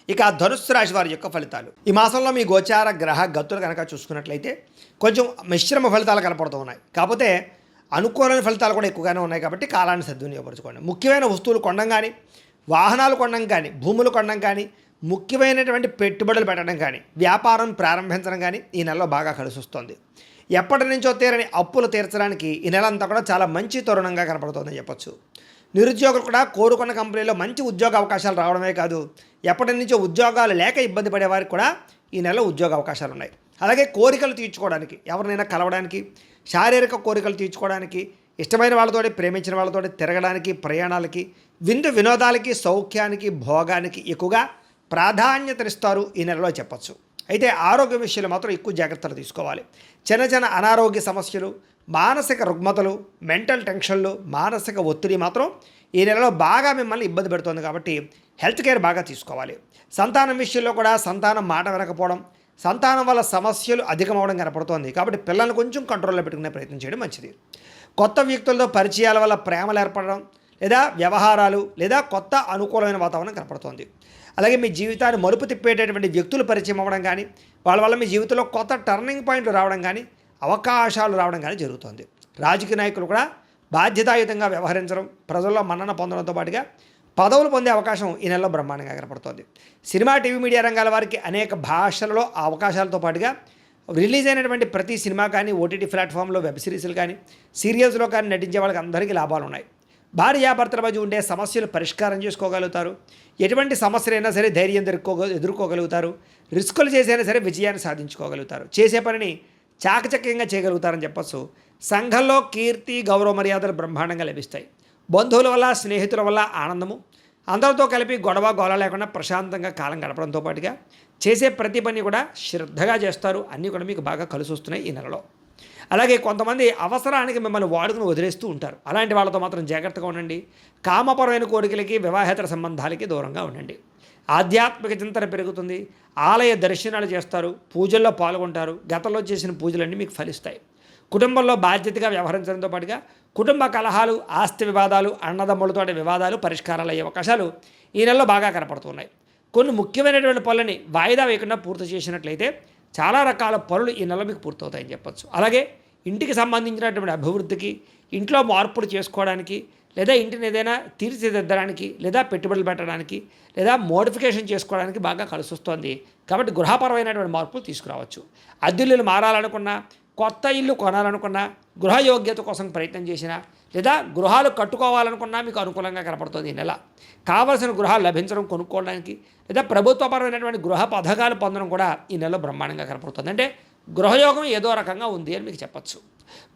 ఇక ధనుస్సు రాశి వారి యొక్క ఫలితాలు ఈ మాసంలో మీ గోచార గ్రహ గతులు కనుక చూసుకున్నట్లయితే కొంచెం మిశ్రమ ఫలితాలు కనపడుతూ ఉన్నాయి. కాకపోతే అనుకూలమైన ఫలితాలు కూడా ఎక్కువగానే ఉన్నాయి కాబట్టి కాలాన్ని సద్వినియోగపరచుకోండి. ముఖ్యమైన వస్తువులు కొనడం కానీ, వాహనాలు కొనడం కానీ, భూములు కొనడం కానీ, ముఖ్యమైనటువంటి పెట్టుబడులు పెట్టడం కానీ, వ్యాపారం ప్రారంభించడం కానీ ఈ నెలలో బాగా కలిసి వస్తుంది. ఎప్పటి నుంచో తీరని అప్పులు తీర్చడానికి ఈ నెల అంతా కూడా చాలా మంచి తరుణంగా కనపడుతుందని చెప్పొచ్చు. నిరుద్యోగులు కూడా కోరుకున్న కంపెనీలో మంచి ఉద్యోగ అవకాశాలు రావడమే కాదు, ఎప్పటి నుంచో ఉద్యోగాలు లేక ఇబ్బంది పడేవారికి కూడా ఈ నెలలో ఉద్యోగ అవకాశాలు ఉన్నాయి. అలాగే కోరికలు తీర్చుకోవడానికి, ఎవరినైనా కలవడానికి, శారీరక కోరికలు తీర్చుకోవడానికి, ఇష్టమైన వాళ్ళతోటి, ప్రేమించిన వాళ్ళతోటి తిరగడానికి, ప్రయాణాలకి, వినోదాలకి, సౌఖ్యానికి, భోగానికి ఎక్కువగా ప్రాధాన్యతనిస్తారు ఈ నెలలో చెప్పచ్చు. అయితే ఆరోగ్య విషయంలో మాత్రం ఎక్కువ జాగ్రత్తలు తీసుకోవాలి. చిన్న చిన్న అనారోగ్య సమస్యలు, మానసిక రుగ్మతలు, మెంటల్ టెన్షన్లు, మానసిక ఒత్తిడి మాత్రం ఈ నెలలో బాగా మిమ్మల్ని ఇబ్బంది పెడుతుంది కాబట్టి హెల్త్ కేర్ బాగా తీసుకోవాలి. సంతానం విషయంలో కూడా సంతానం మాట వినకపోవడం, సంతానం వల్ల సమస్యలు అధికమవడం కనపడుతోంది కాబట్టి పిల్లల్ని కొంచెం కంట్రోల్లో పెట్టుకునే ప్రయత్నం చేయడం మంచిది. కొత్త వ్యక్తులతో పరిచయాల వల్ల ప్రేమలు ఏర్పడడం, లేదా వ్యవహారాలు, లేదా కొత్త అనుకూలమైన వాతావరణం కనపడుతోంది. అలాగే మీ జీవితాన్ని మలుపు తిప్పేటటువంటి వ్యక్తులు పరిచయం అవ్వడం కానీ, వాళ్ళ వల్ల మీ జీవితంలో కొత్త టర్నింగ్ పాయింట్లు రావడం కానీ, అవకాశాలు రావడం కానీ జరుగుతుంది. రాజకీయ నాయకులు కూడా బాధ్యతాయుతంగా వ్యవహరించడం, ప్రజల్లో మన్నన పొందడంతో పాటుగా పదవులు పొందే అవకాశం ఈ నెలలో బ్రహ్మాండంగా కనపడుతుంది. సినిమా, టీవీ, మీడియా రంగాల వారికి అనేక భాషలలో అవకాశాలతో పాటుగా రిలీజ్ అయినటువంటి ప్రతి సినిమా కానీ, ఓటీటీ ప్లాట్ఫామ్లో వెబ్ సిరీస్లు కానీ, సీరియల్స్లో కానీ నటించే వాళ్ళకి అందరికీ లాభాలు ఉన్నాయి. భార్యాభర్తల మధ్య ఉండే సమస్యలు పరిష్కారం చేసుకోగలుగుతారు. ఎటువంటి సమస్యలైనా సరే ధైర్యం ఎదుర్కోగలుగుతారు. రిస్కులు చేసైనా సరే విజయాన్ని సాధించుకోగలుగుతారు. చేసే పనిని చాకచక్యంగా చేయగలుగుతారని చెప్పచ్చు. సంఘంలో కీర్తి, గౌరవ మర్యాదలు బ్రహ్మాండంగా లభిస్తాయి. బంధువుల వల్ల, స్నేహితుల వల్ల ఆనందము, అందరితో కలిపి గొడవ గోల లేకుండా ప్రశాంతంగా కాలం గడపడంతో పాటుగా చేసే ప్రతి పని కూడా శ్రద్ధగా చేస్తారు. అన్నీ కూడా మీకు బాగా కలిసి వస్తున్నాయి ఈ నెలలో. అలాగే కొంతమంది అవసరానికి మిమ్మల్ని వాడుకుని వదిలేస్తూ ఉంటారు. అలాంటి వాళ్ళతో మాత్రం జాగ్రత్తగా ఉండండి. కామపరమైన కోరికలకి, వివాహేతర సంబంధాలకి దూరంగా ఉండండి. ఆధ్యాత్మిక చింతన పెరుగుతుంది. ఆలయ దర్శనాలు చేస్తారు, పూజల్లో పాల్గొంటారు. గతంలో చేసిన పూజలన్నీ మీకు ఫలిస్తాయి. కుటుంబంలో బాధ్యతగా వ్యవహరించడంతో పాటుగా కుటుంబ కలహాలు, ఆస్తి వివాదాలు, అన్నదమ్ములతో వివాదాలు పరిష్కారాలు అయ్యే అవకాశాలు ఈ నెలలో బాగా కనపడుతున్నాయి. కొన్ని ముఖ్యమైనటువంటి పనులని వాయిదా వేయకుండా పూర్తి చేసినట్లయితే చాలా రకాల పనులు ఈ నెల మీకు పూర్తవుతాయని చెప్పచ్చు. అలాగే ఇంటికి సంబంధించినటువంటి అభివృద్ధికి, ఇంట్లో మార్పులు చేసుకోవడానికి, లేదా ఇంటిని ఏదైనా తీర్చిదిద్దడానికి, లేదా పెట్టుబడులు పెట్టడానికి, లేదా మోడిఫికేషన్ చేసుకోవడానికి బాగా కలిసి వస్తుంది. కాబట్టి గృహపరమైనటువంటి మార్పులు తీసుకురావచ్చు. అద్దెల్లు మారాలనుకున్నా, కొత్త ఇల్లు కొనాలనుకున్నా, గృహయోగ్యత కోసం ప్రయత్నం చేసినా, లేదా గృహాలు కట్టుకోవాలనుకున్నా మీకు అనుకూలంగా కనపడుతుంది ఈ నెల. కావలసిన గృహాలు లభించడం, కొనుక్కోవడానికి, లేదా ప్రభుత్వపరమైనటువంటి గృహ పథకాలు పొందడం కూడా ఈ నెలలో బ్రహ్మాండంగా కనపడుతుంది. అంటే గృహయోగం ఏదో రకంగా ఉంది అని మీకు చెప్పచ్చు.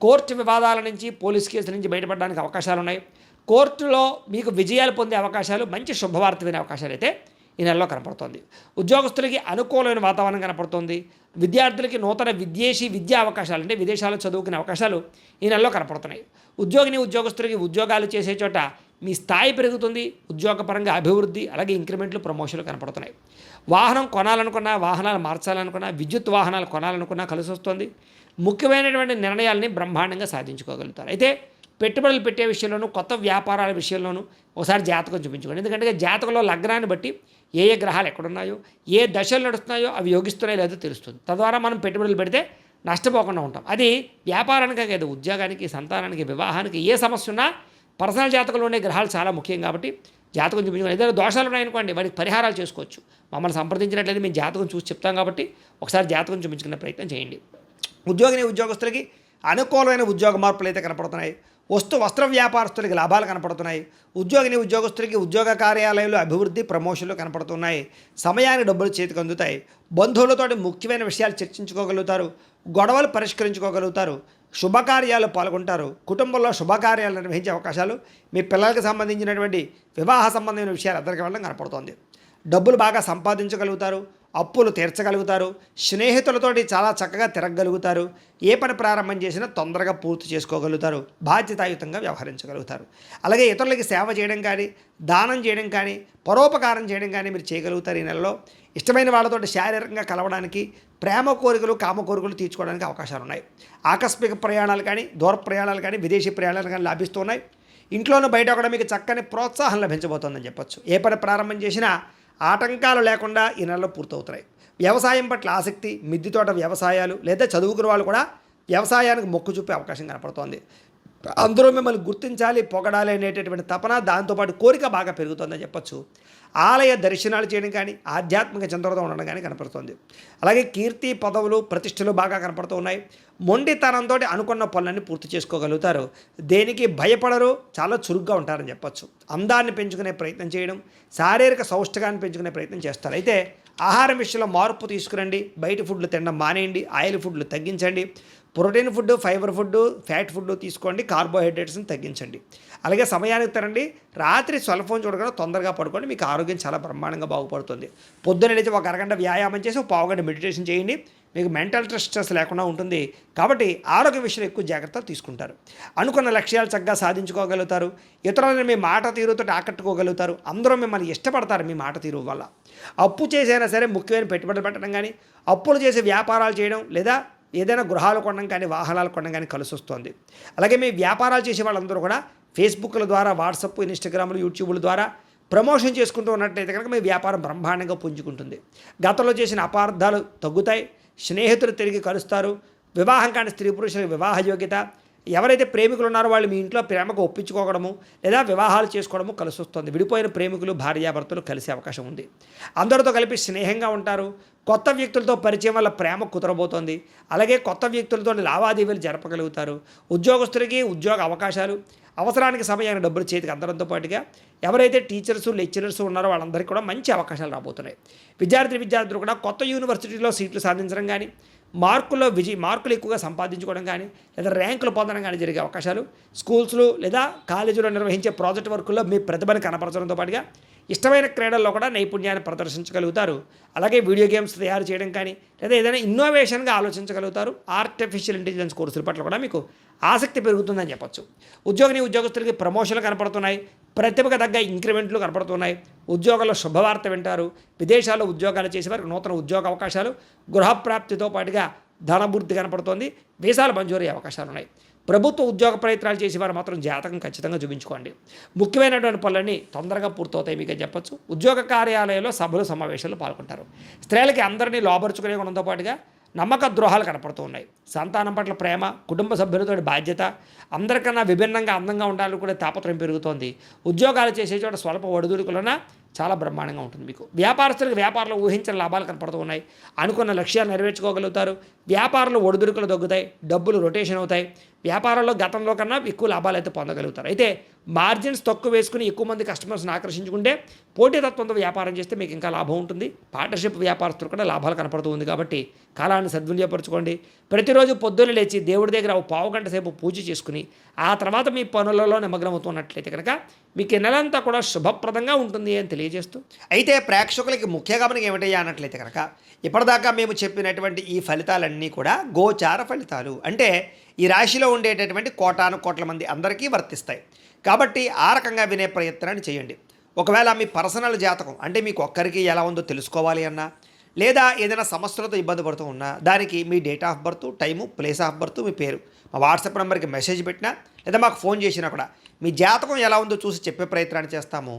కోర్టు వివాదాల నుంచి, పోలీస్ కేసుల నుంచి బయటపడడానికి అవకాశాలు ఉన్నాయి. కోర్టులో మీకు విజయాలు పొందే అవకాశాలు, మంచి శుభవార్త వినే అవకాశాలు అయితే ఈ నెలలో కనపడుతుంది. ఉద్యోగస్తులకి అనుకూలమైన వాతావరణం కనపడుతుంది. విద్యార్థులకి నూతన విదేశీ విద్యా అవకాశాలు, అంటే విదేశాల్లో చదువుకునే అవకాశాలు ఈ నెలలో కనపడుతున్నాయి. ఉద్యోగస్తులకి ఉద్యోగాలు చేసే చోట మీ స్థాయి పెరుగుతుంది. ఉద్యోగపరంగా అభివృద్ధి, అలాగే ఇంక్రిమెంట్లు, ప్రమోషన్లు కనపడుతున్నాయి. వాహనం కొనాలనుకున్నా, వాహనాలు మార్చాలనుకున్నా, విద్యుత్ వాహనాలు కొనాలనుకున్నా కలిసి వస్తుంది. ముఖ్యమైనటువంటి నిర్ణయాలని బ్రహ్మాండంగా సాధించుకోగలుగుతారు. అయితే పెట్టుబడులు పెట్టే విషయంలోనూ, కొత్త వ్యాపారాల విషయంలోనూ ఒకసారి జాతకం చూపించుకోండి. ఎందుకంటే జాతకంలో లగ్నాన్ని బట్టి ఏ ఏ గ్రహాలు ఎక్కడున్నాయో, ఏ దశలు నడుస్తున్నాయో అవి యోగిస్తున్నాయో లేదో తెలుస్తుంది. తద్వారా మనం పెట్టుబడులు పెడితే నష్టపోకుండా ఉంటాం. అది వ్యాపారానికే కాదు, ఉద్యోగానికి, సంతానానికి, వివాహానికి ఏ సమస్య ఉన్నా పర్సనల్ జాతకంలో ఉండే గ్రహాలు చాలా ముఖ్యం. కాబట్టి జాతకం చూపించుకోండి. ఏదైనా దోషాలు ఉన్నాయనుకోండి, వాటికి పరిహారాలు చేసుకోవచ్చు. మమ్మల్ని సంప్రదించినట్లయితే మేము జాతకం చూసి చెప్తాం కాబట్టి ఒకసారి జాతకం చూపించుకునే ప్రయత్నం చేయండి. ఉద్యోగస్తులకి అనుకూలమైన ఉద్యోగ మార్పులు అయితే కనపడుతున్నాయి. వస్త్ర వ్యాపారస్తులకి లాభాలు కనపడుతున్నాయి. ఉద్యోగస్తులకి ఉద్యోగ కార్యాలయంలో అభివృద్ధి, ప్రమోషన్లు కనపడుతున్నాయి. సమయానికి డబ్బులు చేతికి అందుతాయి. బంధువులతో ముఖ్యమైన విషయాలు చర్చించుకోగలుగుతారు. గొడవలు పరిష్కరించుకోగలుగుతారు. శుభకార్యాలు పాల్గొంటారు. కుటుంబంలో శుభకార్యాలు నిర్వహించే అవకాశాలు, మీ పిల్లలకు సంబంధించినటువంటి వివాహ సంబంధమైన విషయాలు అందరికీ వెళ్ళడం కనపడుతోంది. డబ్బులు బాగా సంపాదించగలుగుతారు. అప్పులు తీర్చగలుగుతారు. స్నేహితులతోటి చాలా చక్కగా తిరగగలుగుతారు. ఏ పని ప్రారంభం చేసినా తొందరగా పూర్తి చేసుకోగలుగుతారు. బాధ్యతాయుతంగా వ్యవహరించగలుగుతారు. అలాగే ఇతరులకి సేవ చేయడం కానీ, దానం చేయడం కానీ, పరోపకారం చేయడం కానీ మీరు చేయగలుగుతారు. ఈ నెలలో ఇష్టమైన వాళ్ళతోటి శారీరకంగా కలవడానికి, ప్రేమ కోరికలు, కామ కోరికలు తీర్చుకోవడానికి అవకాశాలు ఉన్నాయి. ఆకస్మిక ప్రయాణాలు కానీ, దూర ప్రయాణాలు కానీ, విదేశీ ప్రయాణాలు కానీ లాభిస్తున్నాయి. ఇంట్లోనూ బయట కూడా మీకు చక్కని ప్రోత్సాహం లభించబోతోందని చెప్పొచ్చు. ఏ పని ప్రారంభం చేసినా ఆటంకాలు లేకుండా ఈ నెలలో పూర్తవుతాయి. వ్యవసాయం పట్ల ఆసక్తి, మిద్దె తోట వ్యవసాయాలు లేదా చదువుకున్న వాళ్ళు కూడా వ్యవసాయానికి మొక్కు చూపే అవకాశం కనపడుతోంది. అందరూ మిమ్మల్ని గుర్తించాలి, పొగడాలి అనేటటువంటి తపన, దాంతోపాటు కోరిక బాగా పెరుగుతుందని చెప్పొచ్చు. ఆలయ దర్శనాలు చేయడం కానీ, ఆధ్యాత్మిక చింతనతో ఉండడం కానీ కనపడుతుంది. అలాగే కీర్తి, పదవులు, ప్రతిష్టలు బాగా కనపడుతూ ఉన్నాయి. మొండితనంతో అనుకున్న పనులన్నీ పూర్తి చేసుకోగలుగుతారు. దేనికి భయపడరు, చాలా చురుగ్గా ఉంటారని చెప్పొచ్చు. అందాన్ని పెంచుకునే ప్రయత్నం చేయడం, శారీరక సౌష్ఠకాన్ని పెంచుకునే ప్రయత్నం చేస్తారు. అయితే ఆహారం విషయంలో మార్పు తీసుకురండి. బయట ఫుడ్లు తినడం మానేయండి, ఆయిల్ ఫుడ్లు తగ్గించండి. Protein food, fibre food, fat food తీసుకోండి. కార్బోహైడ్రేట్స్ని తగ్గించండి. అలాగే సమయానికి తినండి. రాత్రి సెల్ ఫోన్ చూడకుండా తొందరగా పడుకోండి. మీకు ఆరోగ్యం చాలా బ్రహ్మాండంగా బాగుపడుతుంది. పొద్దున్న లేచి ఒక అరగంట వ్యాయామం చేసి ఒక పావుగంట మెడిటేషన్ చేయండి. మీకు మెంటల్ స్ట్రెస్ లేకుండా ఉంటుంది. కాబట్టి ఆరోగ్య విషయంలో ఎక్కువ జాగ్రత్తలు తీసుకుంటారు. అనుకున్న లక్ష్యాలు చక్కగా సాధించుకోగలుగుతారు. ఇతరులను మీ మాట తీరుతో ఆకట్టుకోగలుగుతారు. అందరూ మిమ్మల్ని ఇష్టపడతారు మీ మాట తీరు వల్ల. అప్పు చేసైనా సరే ముఖ్యమైన పెట్టుబడులు పెట్టడం కానీ, అప్పులు చేసి వ్యాపారాలు చేయడం లేదా ఏదైనా గృహాలు కొనడం కానీ, వాహనాలు కొనడం కానీ కలిసి వస్తుంది. అలాగే మీ వ్యాపారాలు చేసే వాళ్ళందరూ కూడా ఫేస్బుక్ల ద్వారా, వాట్సాప్, ఇన్స్టాగ్రామ్లు, యూట్యూబ్ల ద్వారా ప్రమోషన్ చేసుకుంటూ ఉన్నట్లయితే కనుక మీ వ్యాపారం బ్రహ్మాండంగా పుంజుకుంటుంది. గతంలో చేసిన అపార్థాలు తగ్గుతాయి. స్నేహితులు తిరిగి కలుస్తారు. వివాహం కాని స్త్రీ పురుషులకు వివాహ యోగ్యత. ఎవరైతే ప్రేమికులు ఉన్నారో వాళ్ళు మీ ఇంట్లో ప్రేమకు ఒప్పించుకోవడము లేదా వివాహాలు చేసుకోవడము కలిసి వస్తుంది. విడిపోయిన ప్రేమికులు, భార్యాభర్తలు కలిసే అవకాశం ఉంది. అందరితో కలిపి స్నేహంగా ఉంటారు. కొత్త వ్యక్తులతో పరిచయం వల్ల ప్రేమ కుదరబోతోంది. అలాగే కొత్త వ్యక్తులతో లావాదేవీలు జరపగలుగుతారు. ఉద్యోగస్తులకి ఉద్యోగ అవకాశాలు, అవసరానికి సమయానికి డబ్బులు చేతికి అందడంతో పాటుగా ఎవరైతే టీచర్స్, లెక్చరర్స్ ఉన్నారో వాళ్ళందరికీ కూడా మంచి అవకాశాలు రాబోతున్నాయి. విద్యార్థులు కూడా కొత్త యూనివర్సిటీలో సీట్లు సాధించడం కానీ, మార్కులు ఎక్కువగా సంపాదించుకోవడం కానీ లేదా ర్యాంకులు పొందడం కానీ జరిగే అవకాశాలు, స్కూల్స్లో లేదా కాలేజీలో నిర్వహించే ప్రాజెక్ట్ వర్కుల్లో మీ ప్రతిభను కనపరచడంతో పాటుగా ఇష్టమైన క్రీడల్లో కూడా నైపుణ్యాన్ని ప్రదర్శించగలుగుతారు. అలాగే వీడియో గేమ్స్ తయారు చేయడం కానీ లేదా ఏదైనా ఇన్నోవేషన్గా ఆలోచించగలుగుతారు. ఆర్టిఫిషియల్ ఇంటెలిజెన్స్ కోర్సుల పట్ల కూడా మీకు ఆసక్తి పెరుగుతుందని చెప్పొచ్చు. ఉద్యోగస్తులకి ప్రమోషన్లు కనపడుతున్నాయి. ప్రతిభకు తగ్గ ఇంక్రిమెంట్లు కనపడుతున్నాయి. ఉద్యోగాల్లో శుభవార్త వింటారు. విదేశాల్లో ఉద్యోగాలు చేసే వారికి నూతన ఉద్యోగ అవకాశాలు, గృహప్రాప్తితో పాటుగా ధనభృద్ధి కనపడుతోంది. వీసాలు మంజూరయ్యే అవకాశాలు ఉన్నాయి. ప్రభుత్వ ఉద్యోగ ప్రయత్నాలు చేసేవారు మాత్రం జాతకం ఖచ్చితంగా చూపించుకోండి. ముఖ్యమైనటువంటి పనులన్నీ తొందరగా పూర్తవుతాయి మీకు చెప్పొచ్చు. ఉద్యోగ కార్యాలయంలో సభలు, సమావేశాల్లో పాల్గొంటారు. స్త్రీలకి అందరినీ లోపరుచుకునే గుణంతో పాటుగా నమ్మక ద్రోహాలు కనపడుతూ ఉన్నాయి. సంతానం పట్ల ప్రేమ, కుటుంబ సభ్యులతో బాధ్యత, అందరికన్నా విభిన్నంగా అందంగా ఉండాలని కూడా తాపత్రయం పెరుగుతోంది. ఉద్యోగాలు చేసే చోట స్వల్ప ఒడిదుడుకులన చాలా బ్రహ్మాండంగా ఉంటుంది మీకు. వ్యాపారస్తులకు వ్యాపారంలో ఊహించిన లాభాలు కనపడుతూ ఉన్నాయి. అనుకున్న లక్ష్యాలు నెరవేర్చుకోగలుగుతారు. వ్యాపారంలో ఒడిదుడుకులు తగ్గుతాయి. డబ్బులు రొటేషన్ అవుతాయి. వ్యాపారంలో గతంలో కన్నా ఎక్కువ లాభాలు అయితే పొందగలుగుతారు. అయితే మార్జిన్స్ తక్కువ వేసుకుని ఎక్కువ మంది కస్టమర్స్ని ఆకర్షించుకుంటే, పోటీతత్వంతో వ్యాపారం చేస్తే మీకు ఇంకా లాభం ఉంటుంది. పార్ట్నర్షిప్ వ్యాపారస్తులు కూడా లాభాలు కనపడుతూ ఉంది. కాబట్టి కాలాన్ని సద్వినియోగపరచుకోండి. ప్రతిరోజు పొద్దున్న లేచి దేవుడి దగ్గర ఒక పావుగంట సేపు పూజ చేసుకుని ఆ తర్వాత మీ పనులలో నిమగ్నమవుతున్నట్లయితే కనుక మీకు ఈ నెలంతా కూడా శుభప్రదంగా ఉంటుంది అని తెలియజేస్తూ, అయితే ప్రేక్షకులకి ముఖ్య గమనిక ఏమిటయ్యా అన్నట్లయితే కనుక ఇప్పటిదాకా మేము చెప్పినటువంటి ఈ ఫలితాలన్నీ కూడా గోచార ఫలితాలు. అంటే ఈ రాశిలో ఉండేటటువంటి కోటాను కోట్ల మంది అందరికీ వర్తిస్తాయి. కాబట్టి ఆ రకంగా వినే ప్రయత్నాన్ని చేయండి. ఒకవేళ మీ పర్సనల్ జాతకం అంటే మీకు ఒక్కరికి ఎలా ఉందో తెలుసుకోవాలి అన్నా లేదా ఏదైనా సమస్యలతో ఇబ్బంది పడుతూ ఉన్నా దానికి మీ date of birth, time, place of birth, మీ పేరు మా వాట్సాప్ నెంబర్కి మెసేజ్ పెట్టినా లేదా మాకు ఫోన్ చేసినా కూడా మీ జాతకం ఎలా ఉందో చూసి చెప్పే ప్రయత్నాన్ని చేస్తాము.